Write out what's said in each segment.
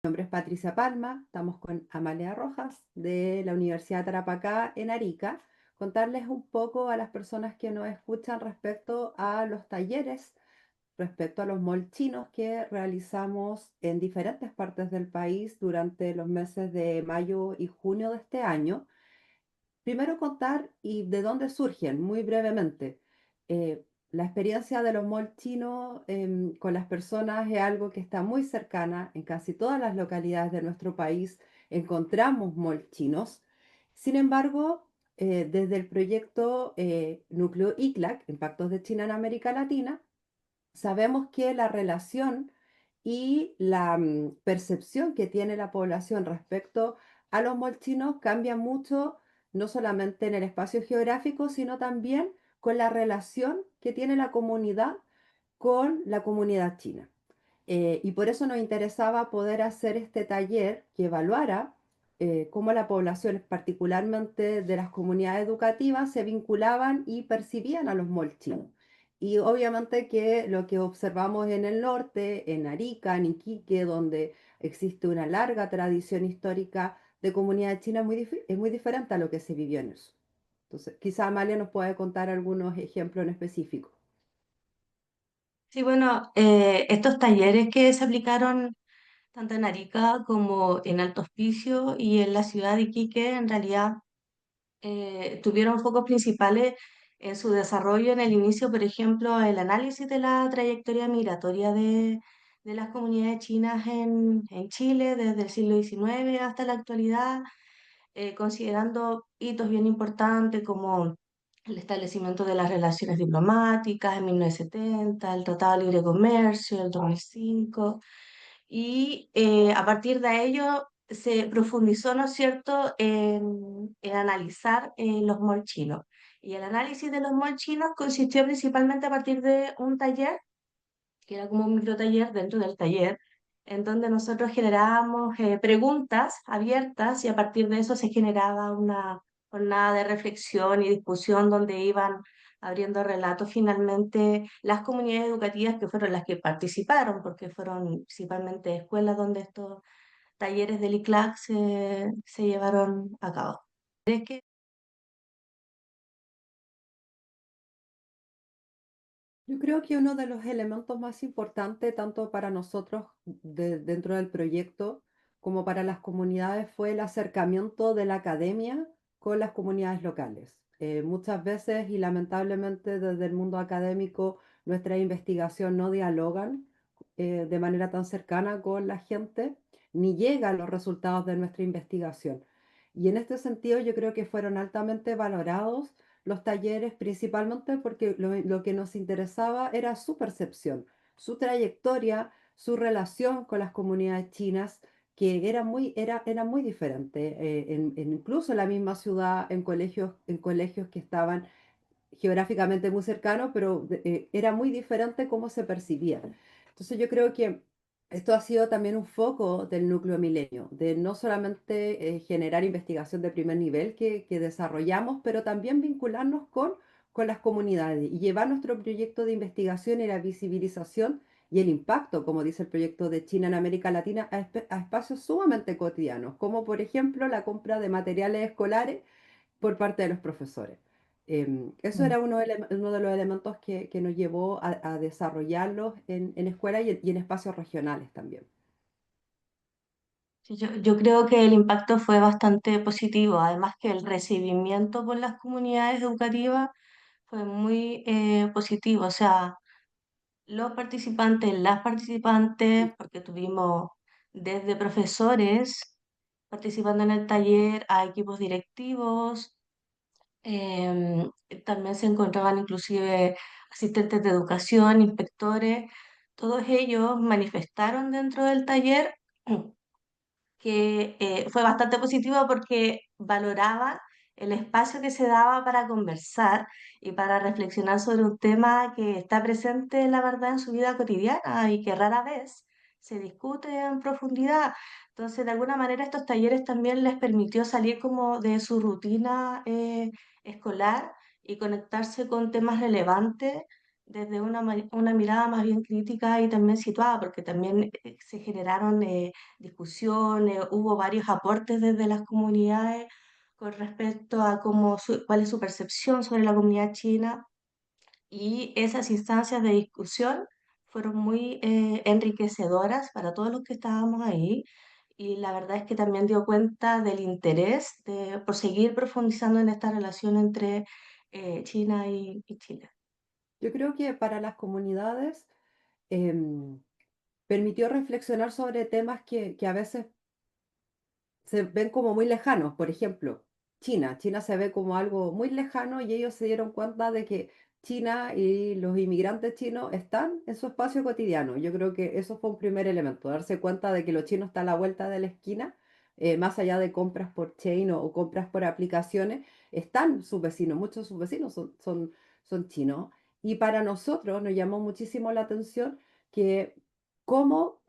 Mi nombre es Patricia Palma, estamos con Amalia Rojas de la Universidad de Tarapacá en Arica. Contarles un poco a las personas que nos escuchan respecto a los talleres, respecto a los molchinos que realizamos en diferentes partes del país durante los meses de mayo y junio de este año. Primero contar y de dónde surgen, muy brevemente. La experiencia de los malls chinos con las personas es algo que está muy cercana. En casi todas las localidades de nuestro país encontramos malls chinos. Sin embargo, desde el proyecto Núcleo ICLAC, Impactos de China en América Latina, sabemos que la relación y la percepción que tiene la población respecto a los molchinos cambia mucho, no solamente en el espacio geográfico, sino también con la relación que tiene la comunidad con la comunidad china. Y por eso nos interesaba poder hacer este taller que evaluara cómo la población, particularmente de las comunidades educativas, se vinculaban y percibían a los molchinos. Y obviamente que lo que observamos en el norte, en Arica, en Iquique, donde existe una larga tradición histórica de comunidad china, es muy diferente a lo que se vivió en eso. Entonces, quizá Amalia nos puede contar algunos ejemplos en específico. Sí, bueno, estos talleres que se aplicaron tanto en Arica como en Alto Hospicio y en la ciudad de Iquique, en realidad tuvieron focos principales en su desarrollo en el inicio, por ejemplo, el análisis de la trayectoria migratoria de las comunidades chinas en Chile desde el siglo XIX hasta la actualidad, considerando hitos bien importantes como el establecimiento de las relaciones diplomáticas en 1970, el Tratado de Libre Comercio del 2005, y a partir de ello se profundizó, ¿no es cierto?, en analizar los malls chinos. Y el análisis de los malls chinos consistió principalmente a partir de un taller que era como un microtaller dentro del taller, en donde nosotros generábamos preguntas abiertas y a partir de eso se generaba una jornada de reflexión y discusión donde iban abriendo relatos finalmente las comunidades educativas que fueron las que participaron, porque fueron principalmente escuelas donde estos talleres del ICLAC se llevaron a cabo. ¿Crees que Yo creo que uno de los elementos más importantes, tanto para nosotros dentro del proyecto como para las comunidades, fue el acercamiento de la academia con las comunidades locales. Muchas veces y lamentablemente desde el mundo académico nuestra investigación no dialogan de manera tan cercana con la gente, ni llegan los resultados de nuestra investigación. Y en este sentido yo creo que fueron altamente valorados los talleres, principalmente porque lo que nos interesaba era su percepción, su trayectoria, su relación con las comunidades chinas, que era muy diferente, incluso en la misma ciudad, en colegios que estaban geográficamente muy cercanos, pero era muy diferente cómo se percibían. Entonces yo creo que esto ha sido también un foco del núcleo milenio, de no solamente generar investigación de primer nivel que desarrollamos, pero también vincularnos con las comunidades y llevar nuestro proyecto de investigación y la visibilización y el impacto, como dice el proyecto de China en América Latina, a espacios sumamente cotidianos, como por ejemplo la compra de materiales escolares por parte de los profesores. Eso era uno de los elementos que nos llevó a desarrollarlos en escuelas y en espacios regionales también. Sí, yo creo que el impacto fue bastante positivo, además que el recibimiento por las comunidades educativas fue muy positivo, o sea, los participantes, las participantes, porque tuvimos desde profesores participando en el taller a equipos directivos, em, también se encontraban inclusive asistentes de educación, inspectores, todos ellos manifestaron dentro del taller que fue bastante positivo porque valoraba el espacio que se daba para conversar y para reflexionar sobre un tema que está presente, la verdad, en su vida cotidiana y que rara vez se discute en profundidad. Entonces, de alguna manera, estos talleres también les permitió salir como de su rutina escolar y conectarse con temas relevantes desde una mirada más bien crítica y también situada, porque también se generaron discusiones, hubo varios aportes desde las comunidades con respecto a cuál es su percepción sobre la comunidad china, y esas instancias de discusión fueron muy enriquecedoras para todos los que estábamos ahí, y la verdad es que también dio cuenta del interés por seguir profundizando en esta relación entre China y Chile. Yo creo que para las comunidades em, permitió reflexionar sobre temas que a veces se ven como muy lejanos. Por ejemplo, China. China se ve como algo muy lejano y ellos se dieron cuenta de que China y los inmigrantes chinos están en su espacio cotidiano. Yo creo que eso fue un primer elemento, darse cuenta de que los chinos están a la vuelta de la esquina, más allá de compras por chain o compras por aplicaciones, están sus vecinos, muchos de sus vecinos son chinos. Y para nosotros nos llamó muchísimo la atención que cómo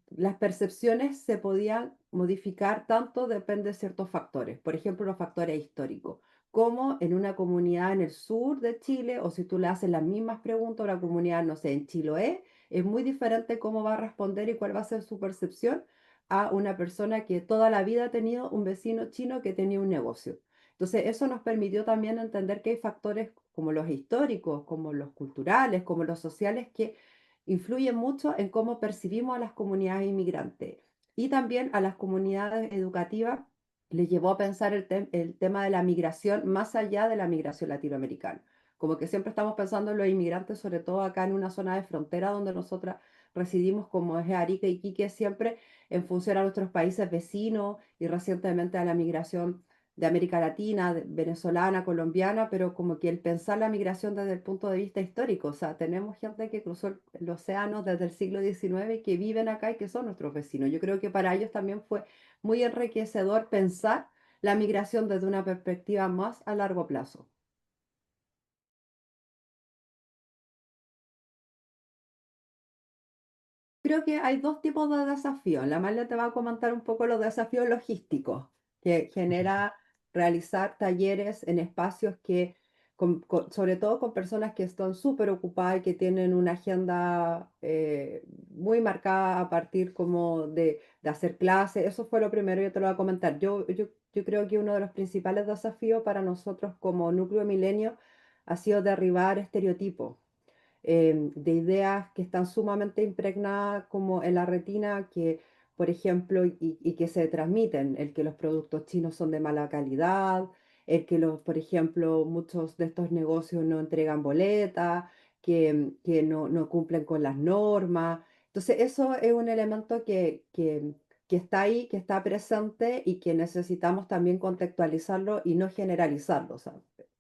las percepciones se podían modificar tanto depende de ciertos factores. Por ejemplo, los factores históricos. Como en una comunidad en el sur de Chile, o si tú le haces las mismas preguntas a una comunidad, no sé, en Chiloé, es muy diferente cómo va a responder y cuál va a ser su percepción a una persona que toda la vida ha tenido un vecino chino que tenía un negocio. Entonces, eso nos permitió también entender que hay factores como los históricos, como los culturales, como los sociales, que influye mucho en cómo percibimos a las comunidades inmigrantes y también a las comunidades educativas. Les llevó a pensar el tema de la migración más allá de la migración latinoamericana. Como que siempre estamos pensando en los inmigrantes, sobre todo acá en una zona de frontera donde nosotras residimos, como es Arica y Iquique, siempre en función a nuestros países vecinos y recientemente a la migración de América Latina, venezolana, colombiana, pero como que el pensar la migración desde el punto de vista histórico, o sea, tenemos gente que cruzó el océano desde el siglo XIX y que viven acá y que son nuestros vecinos. Yo creo que para ellos también fue muy enriquecedor pensar la migración desde una perspectiva más a largo plazo. Creo que hay dos tipos de desafíos. La Marla te va a comentar un poco los desafíos logísticos que genera realizar talleres en espacios que, sobre todo con personas que están súper ocupadas y que tienen una agenda muy marcada a partir como de hacer clases. Eso fue lo primero, yo te lo voy a comentar. Yo creo que uno de los principales desafíos para nosotros como núcleo milenio ha sido derribar estereotipos, de ideas que están sumamente impregnadas como en la retina, que, por ejemplo, y que se transmiten, el que los productos chinos son de mala calidad, el que por ejemplo, muchos de estos negocios no entregan boletas, que no cumplen con las normas. Entonces, eso es un elemento que está ahí, que está presente y que necesitamos también contextualizarlo y no generalizarlo. O sea,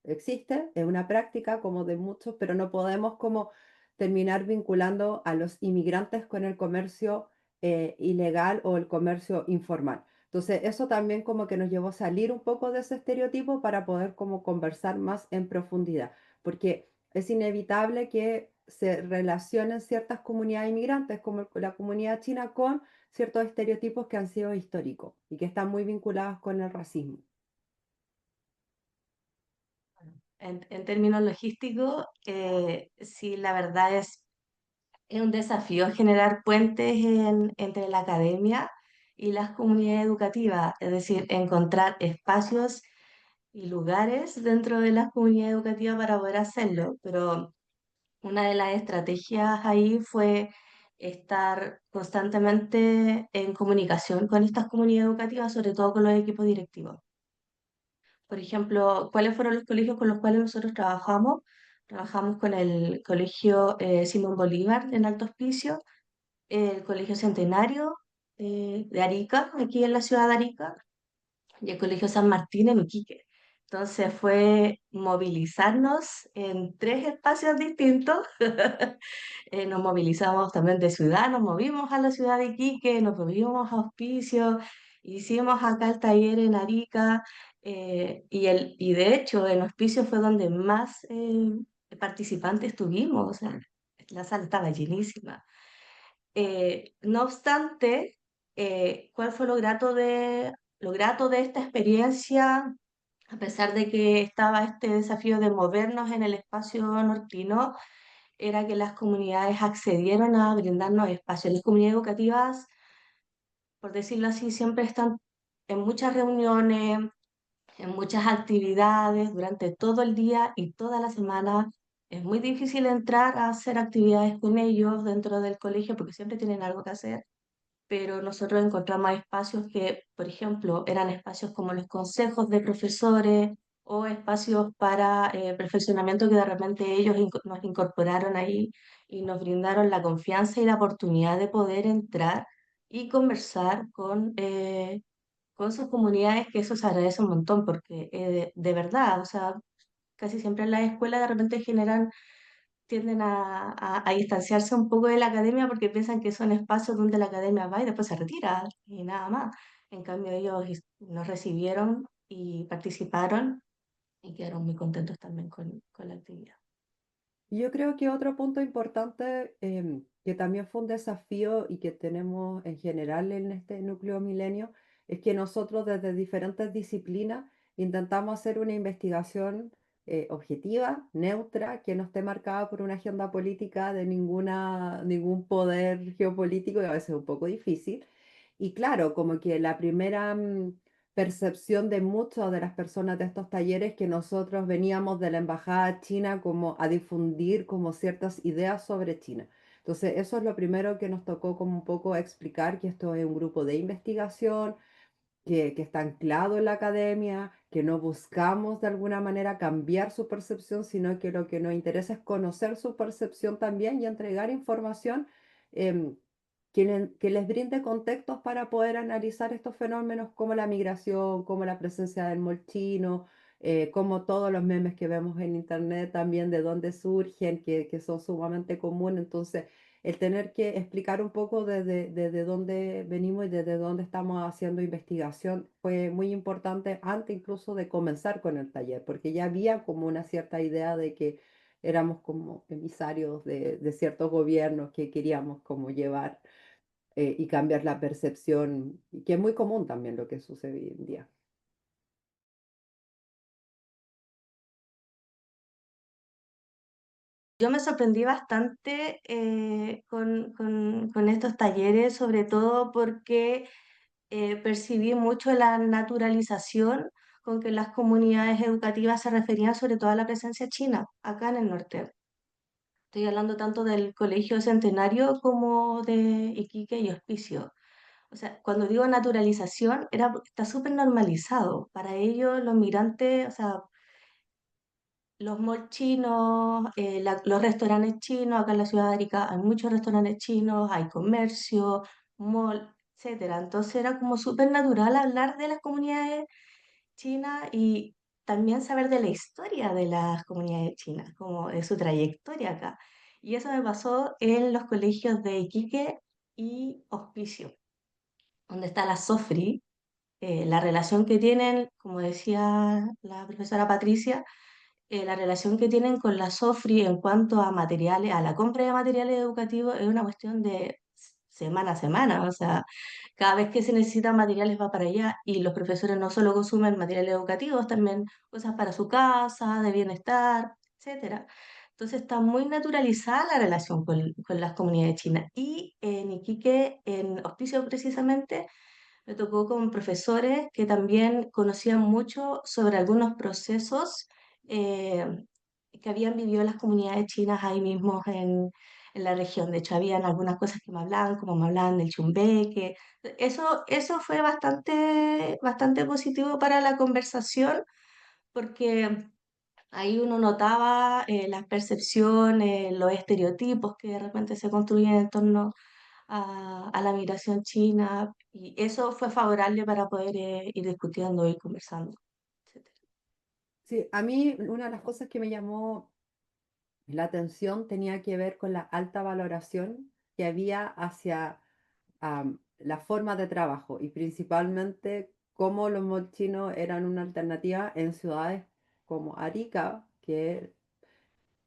existe, es una práctica como de muchos, pero no podemos como terminar vinculando a los inmigrantes con el comercio ilegal o el comercio informal. Entonces, eso también como que nos llevó a salir un poco de ese estereotipo para poder como conversar más en profundidad, porque es inevitable que se relacionen ciertas comunidades inmigrantes, como la comunidad china, con ciertos estereotipos que han sido históricos y que están muy vinculados con el racismo. En términos logísticos, sí, la verdad es un desafío generar puentes entre la academia y las comunidades educativas, es decir, encontrar espacios y lugares dentro de las comunidades educativas para poder hacerlo. Pero una de las estrategias ahí fue estar constantemente en comunicación con estas comunidades educativas, sobre todo con los equipos directivos. Por ejemplo, ¿cuáles fueron los colegios con los cuales nosotros trabajamos? Trabajamos con el Colegio Simón Bolívar en Alto Hospicio, el Colegio Centenario de Arica, aquí en la ciudad de Arica, y el Colegio San Martín en Iquique. Entonces fue movilizarnos en tres espacios distintos. Nos movilizamos también de ciudad, nos movimos a la ciudad de Iquique, nos movimos a Hospicio, hicimos acá el taller en Arica, y de hecho en Hospicio fue donde más participantes tuvimos, o sea, la sala estaba llenísima. No obstante, ¿cuál fue lo grato de esta experiencia? A pesar de que estaba este desafío de movernos en el espacio nortino, era que las comunidades accedieron a brindarnos espacios. Las comunidades educativas, por decirlo así, siempre están en muchas reuniones, en muchas actividades durante todo el día y toda la semana. Es muy difícil entrar a hacer actividades con ellos dentro del colegio porque siempre tienen algo que hacer, pero nosotros encontramos espacios que, por ejemplo, eran espacios como los consejos de profesores o espacios para perfeccionamiento que de repente ellos nos incorporaron ahí y nos brindaron la confianza y la oportunidad de poder entrar y conversar con sus comunidades, que eso se agradece un montón, porque de verdad, o sea, casi siempre en las escuelas de repente tienden a distanciarse un poco de la academia porque piensan que son espacios donde la academia va y después se retira y nada más. En cambio, ellos nos recibieron y participaron y quedaron muy contentos también con la actividad. Y yo creo que otro punto importante, que también fue un desafío y que tenemos en general en este núcleo milenio, es que nosotros desde diferentes disciplinas intentamos hacer una investigación objetiva, neutra, que no esté marcada por una agenda política de ningún poder geopolítico, y a veces es un poco difícil. Y claro, como que la primera percepción de muchas de las personas de estos talleres, que nosotros veníamos de la embajada china como a difundir como ciertas ideas sobre China. Entonces, eso es lo primero que nos tocó como un poco explicar, que esto es un grupo de investigación, que está anclado en la academia, que no buscamos de alguna manera cambiar su percepción, sino que lo que nos interesa es conocer su percepción también y entregar información em, que les brinde contextos para poder analizar estos fenómenos como la migración, como la presencia del molchino, como todos los memes que vemos en internet también de dónde surgen, que son sumamente comunes. Entonces, el tener que explicar un poco desde dónde venimos y desde dónde estamos haciendo investigación fue muy importante antes incluso de comenzar con el taller, porque ya había como una cierta idea de que éramos como emisarios de ciertos gobiernos que queríamos como llevar y cambiar la percepción, y que es muy común también lo que sucede hoy en día. Yo me sorprendí bastante con estos talleres, sobre todo porque percibí mucho la naturalización con que las comunidades educativas se referían sobre todo a la presencia china acá en el norte. Estoy hablando tanto del Colegio Centenario como de Iquique y Hospicio. O sea, cuando digo naturalización, era porque está súper normalizado. Para ellos, los migrantes, o sea, los malls chinos, los restaurantes chinos, acá en la ciudad de Arica hay muchos restaurantes chinos, hay comercio, mall, etcétera. Entonces era como súper natural hablar de las comunidades chinas y también saber de la historia de las comunidades chinas, como de su trayectoria acá. Y eso me pasó en los colegios de Iquique y Hospicio, donde está la SOFRI, la relación que tienen, como decía la profesora Patricia, la relación que tienen con la SOFRI en cuanto a materiales, a la compra de materiales educativos, es una cuestión de semana a semana. O sea, cada vez que se necesitan materiales va para allá y los profesores no solo consumen materiales educativos, también cosas para su casa, de bienestar, etcétera. Entonces está muy naturalizada la relación con las comunidades chinas. Y en Iquique, en Hospicio precisamente, me tocó con profesores que también conocían mucho sobre algunos procesos eh, que habían vivido las comunidades chinas ahí mismo en la región. De hecho, habían algunas cosas que me hablaban, como me hablaban del chumbeque. Eso fue bastante positivo para la conversación porque ahí uno notaba las percepciones, los estereotipos que de repente se construyen en torno a la migración china y eso fue favorable para poder ir discutiendo y conversando, etcétera. Sí, a mí una de las cosas que me llamó la atención tenía que ver con la alta valoración que había hacia la forma de trabajo y principalmente cómo los molchinos eran una alternativa en ciudades como Arica, que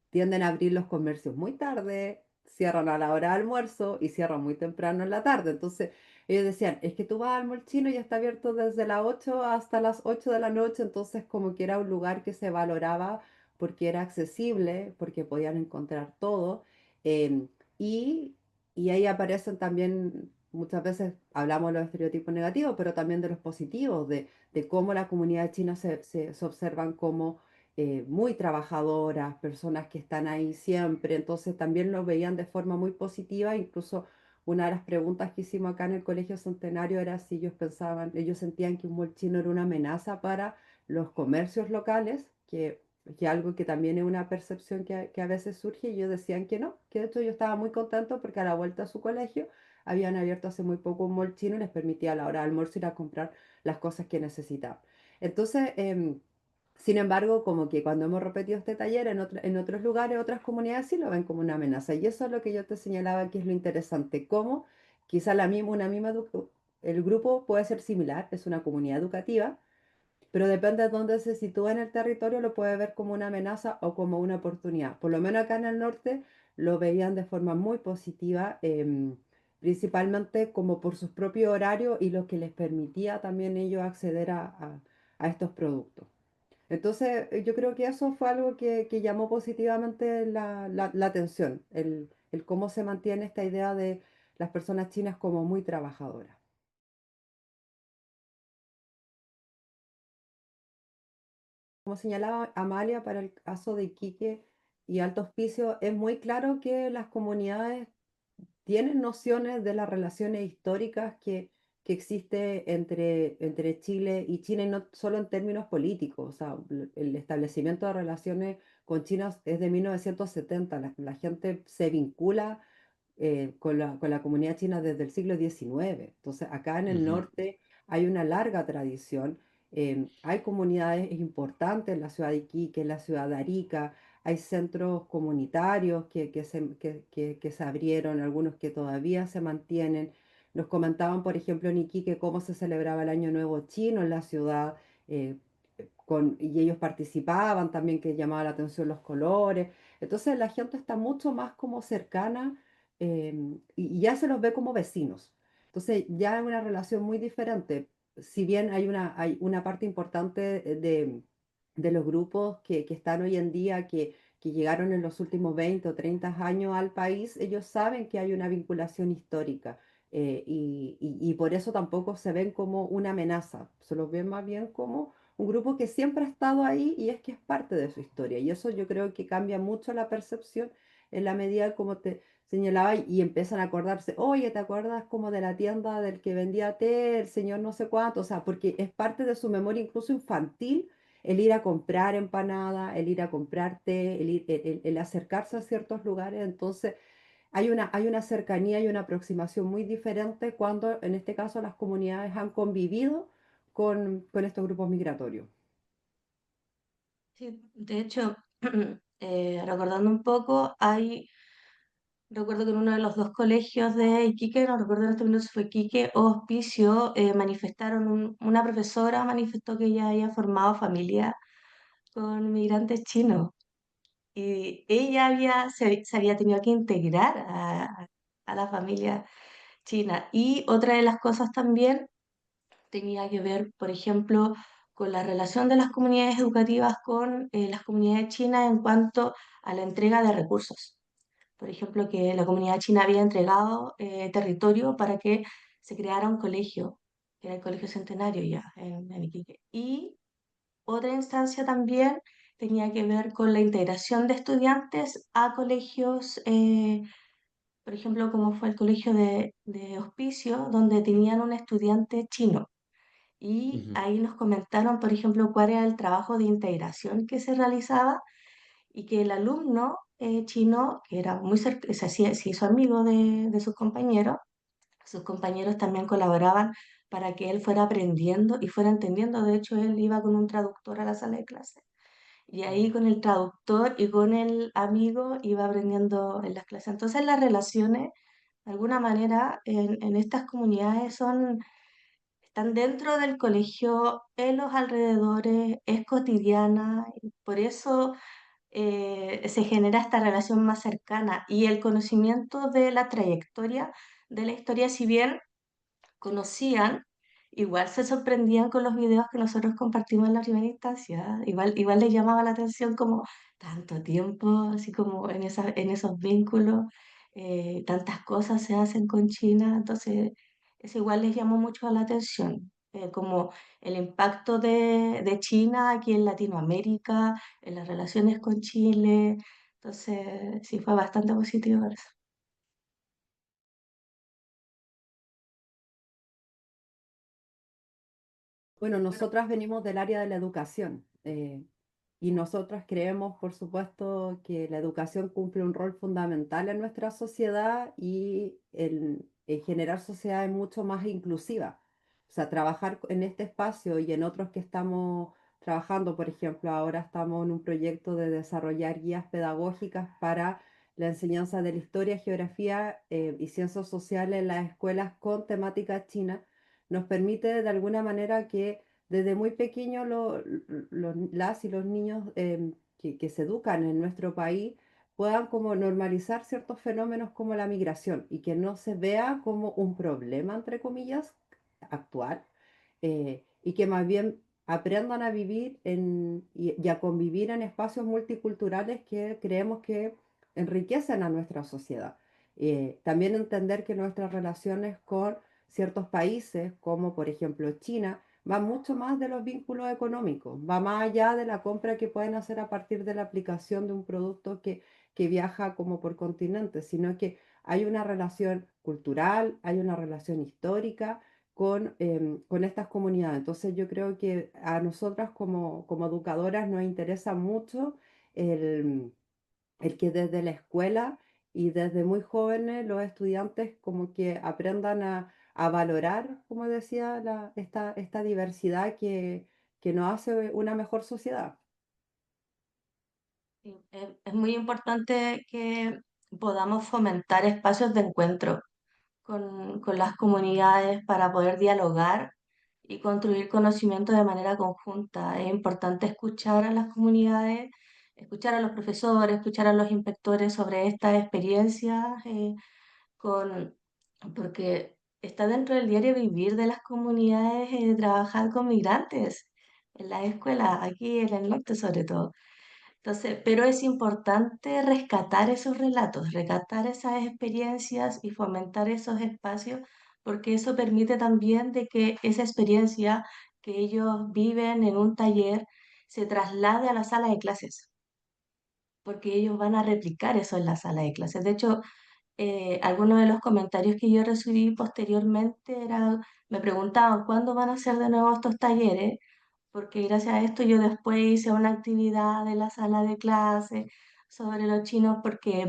tienden a abrir los comercios muy tarde, cierran a la hora de almuerzo y cierran muy temprano en la tarde. Entonces ellos decían, es que tú vas al mall chino y está abierto desde las 8 hasta las 8 de la noche, entonces como que era un lugar que se valoraba porque era accesible, porque podían encontrar todo. em, y, y ahí aparecen también, muchas veces hablamos de los estereotipos negativos, pero también de los positivos, de cómo la comunidad china se observan como muy trabajadoras, personas que están ahí siempre, entonces también lo veían de forma muy positiva, incluso una de las preguntas que hicimos acá en el Colegio Centenario era si ellos pensaban, ellos sentían que un mall chino era una amenaza para los comercios locales, que algo que también es una percepción que a veces surge, y ellos decían que no, que de hecho yo estaba muy contento porque a la vuelta a su colegio habían abierto hace muy poco un mall chino y les permitía a la hora de almuerzo ir a comprar las cosas que necesitaban. Entonces, sin embargo, como que cuando hemos repetido este taller en otros lugares, otras comunidades sí lo ven como una amenaza. Y eso es lo que yo te señalaba que es lo interesante, cómo quizá el grupo puede ser similar, es una comunidad educativa, pero depende de dónde se sitúa en el territorio, lo puede ver como una amenaza o como una oportunidad. Por lo menos acá en el norte lo veían de forma muy positiva, principalmente como por sus propios horarios y lo que les permitía también ellos acceder a estos productos. Entonces, yo creo que eso fue algo que llamó positivamente la atención, el cómo se mantiene esta idea de las personas chinas como muy trabajadoras. Como señalaba Amalia, para el caso de Iquique y Alto Hospicio, es muy claro que las comunidades tienen nociones de las relaciones históricas que existe entre Chile y China, y no solo en términos políticos. O sea, el establecimiento de relaciones con China es de 1970. La gente se vincula con la comunidad china desde el siglo XIX. Entonces, acá en el Ujú, norte hay una larga tradición. Hay comunidades importantes en la ciudad de Iquique, en la ciudad de Arica. Hay centros comunitarios que se abrieron, algunos que todavía se mantienen. Nos comentaban, por ejemplo, en Iquique cómo se celebraba el Año Nuevo Chino en la ciudad, eh, y ellos participaban también, que llamaba la atención los colores. Entonces la gente está mucho más como cercana, y ya se los ve como vecinos. Entonces ya es una relación muy diferente. Si bien hay una parte importante de los grupos que están hoy en día, que llegaron en los últimos 20 o 30 años al país, ellos saben que hay una vinculación histórica, y por eso tampoco se ven como una amenaza, se los ven más bien como un grupo que siempre ha estado ahí y es que es parte de su historia. Y eso yo creo que cambia mucho la percepción en la medida como te señalaba, y empiezan a acordarse, oye, ¿te acuerdas como de la tienda del que vendía té, el señor no sé cuánto? O sea, porque es parte de su memoria incluso infantil el ir a comprar empanada, el ir a comprar té, el acercarse a ciertos lugares. Entonces, hay una cercanía y una aproximación muy diferente cuando en este caso las comunidades han convivido con estos grupos migratorios. Sí, de hecho, recordando un poco, recuerdo que en uno de los dos colegios de Iquique, no recuerdo en este minuto si fue Iquique o Hospicio, una profesora manifestó que ella había formado familia con migrantes chinos y ella se había tenido que integrar a la familia china. Y otra de las cosas también tenía que ver, por ejemplo, con la relación de las comunidades educativas con las comunidades chinas en cuanto a la entrega de recursos. Por ejemplo, que la comunidad china había entregado territorio para que se creara un colegio, que era el Colegio Centenario ya en Iquique. Y otra instancia también tenía que ver con la integración de estudiantes a colegios, por ejemplo, como fue el colegio de Hospicio, donde tenían un estudiante chino. Y ujú. ahí nos comentaron, por ejemplo, cuál era el trabajo de integración que se realizaba y que el alumno chino, que era se hizo amigo de sus compañeros también colaboraban para que él fuera aprendiendo y fuera entendiendo. De hecho, él iba con un traductor a la sala de clase y ahí Mm. con el traductor y con el amigo iba aprendiendo en las clases. Entonces las relaciones, de alguna manera, en estas comunidades están dentro del colegio, en los alrededores, es cotidiana, y por eso se genera esta relación más cercana y el conocimiento de la trayectoria de la historia, si bien conocían igual se sorprendían con los videos que nosotros compartimos en la primera instancia. Igual les llamaba la atención como tanto tiempo, así como en esos vínculos, tantas cosas se hacen con China, entonces eso igual les llamó mucho la atención. Como el impacto de China aquí en Latinoamérica, en las relaciones con Chile, entonces sí fue bastante positivo eso. Bueno, nosotras venimos del área de la educación y nosotras creemos, por supuesto, que la educación cumple un rol fundamental en nuestra sociedad y en generar sociedades mucho más inclusivas. O sea, trabajar en este espacio y en otros que estamos trabajando, por ejemplo, ahora estamos en un proyecto de desarrollar guías pedagógicas para la enseñanza de la historia, geografía y ciencias sociales en las escuelas con temática china nos permite de alguna manera que desde muy pequeños las y los niños que se educan en nuestro país puedan como normalizar ciertos fenómenos como la migración y que no se vea como un problema, entre comillas, actual, y que más bien aprendan a vivir y a convivir en espacios multiculturales que creemos que enriquecen a nuestra sociedad. También entender que nuestras relaciones con ciertos países, como por ejemplo China, va mucho más de los vínculos económicos, va más allá de la compra que pueden hacer a partir de la aplicación de un producto que viaja como por continente, sino que hay una relación cultural, hay una relación histórica con estas comunidades. Entonces yo creo que a nosotras como educadoras nos interesa mucho el, el que desde la escuela y desde muy jóvenes los estudiantes como que aprendan a valorar, como decía, esta diversidad que nos hace una mejor sociedad. Sí, es muy importante que podamos fomentar espacios de encuentro con las comunidades para poder dialogar y construir conocimiento de manera conjunta. Es importante escuchar a las comunidades, escuchar a los profesores, escuchar a los inspectores sobre estas experiencias, con, porque está dentro del diario vivir de las comunidades, trabajar con migrantes en las escuelas, aquí en el norte sobre todo. Entonces, pero es importante rescatar esos relatos, rescatar esas experiencias y fomentar esos espacios, porque eso permite también de que esa experiencia que ellos viven en un taller se traslade a la sala de clases, porque ellos van a replicar eso en la sala de clases. De hecho, algunos de los comentarios que yo recibí posteriormente me preguntaban cuándo van a hacer de nuevo estos talleres, porque gracias a esto yo después hice una actividad en la sala de clase sobre los chinos, porque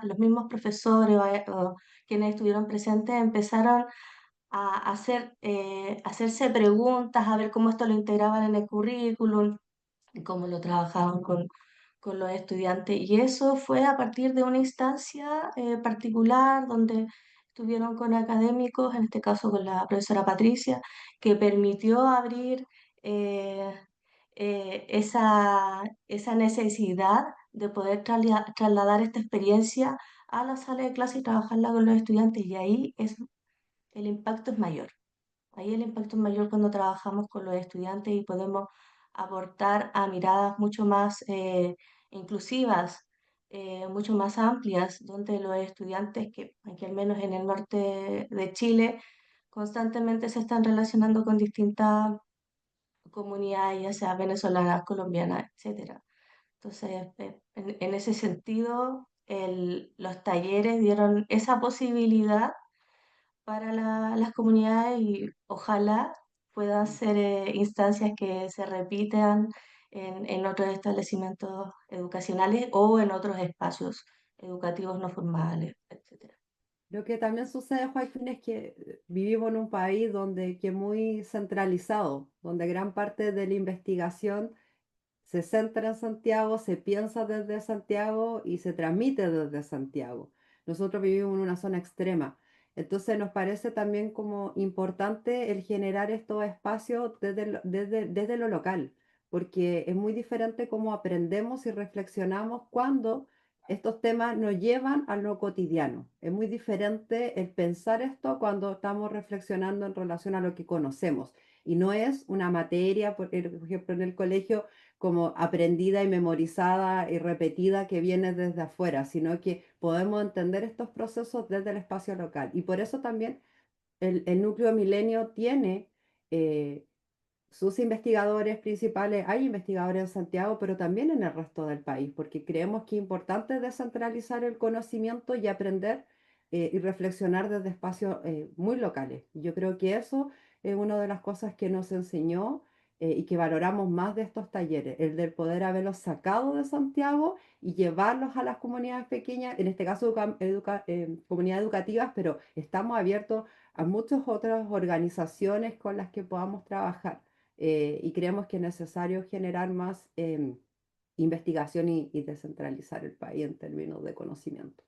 los mismos profesores o quienes estuvieron presentes empezaron a hacerse preguntas, a ver cómo esto lo integraban en el currículum, y cómo lo trabajaban con los estudiantes. Y eso fue a partir de una instancia particular donde estuvieron con académicos, en este caso con la profesora Patricia, que permitió abrir eh, esa necesidad de poder trasladar esta experiencia a la sala de clase y trabajarla con los estudiantes. Y ahí el impacto es mayor. Ahí el impacto es mayor cuando trabajamos con los estudiantes y podemos aportar a miradas mucho más inclusivas, mucho más amplias, donde los estudiantes que aquí al menos en el norte de Chile constantemente se están relacionando con distintas comunidades, ya sea venezolanas, colombianas, etcétera. Entonces, en ese sentido, los talleres dieron esa posibilidad para las comunidades y ojalá puedan ser instancias que se repitan en otros establecimientos educacionales o en otros espacios educativos no formales, etcétera. Lo que también sucede, Joaquín, es que vivimos en un país donde que es muy centralizado, donde gran parte de la investigación se centra en Santiago, se piensa desde Santiago y se transmite desde Santiago. Nosotros vivimos en una zona extrema. Entonces nos parece también como importante el generar estos espacios desde lo local, porque es muy diferente cómo aprendemos y reflexionamos cuando estos temas nos llevan a lo cotidiano. Es muy diferente el pensar esto cuando estamos reflexionando en relación a lo que conocemos. Y no es una materia, por ejemplo, en el colegio, como aprendida y memorizada y repetida que viene desde afuera, sino que podemos entender estos procesos desde el espacio local. Y por eso también el núcleo Milenio tiene eh, sus investigadores principales, hay investigadores en Santiago, pero también en el resto del país, porque creemos que es importante descentralizar el conocimiento y aprender y reflexionar desde espacios muy locales. Yo creo que eso es una de las cosas que nos enseñó y que valoramos más de estos talleres, el del poder haberlos sacado de Santiago y llevarlos a las comunidades pequeñas, en este caso comunidades educativas, pero estamos abiertos a muchas otras organizaciones con las que podamos trabajar y creemos que es necesario generar más investigación y descentralizar el país en términos de conocimiento.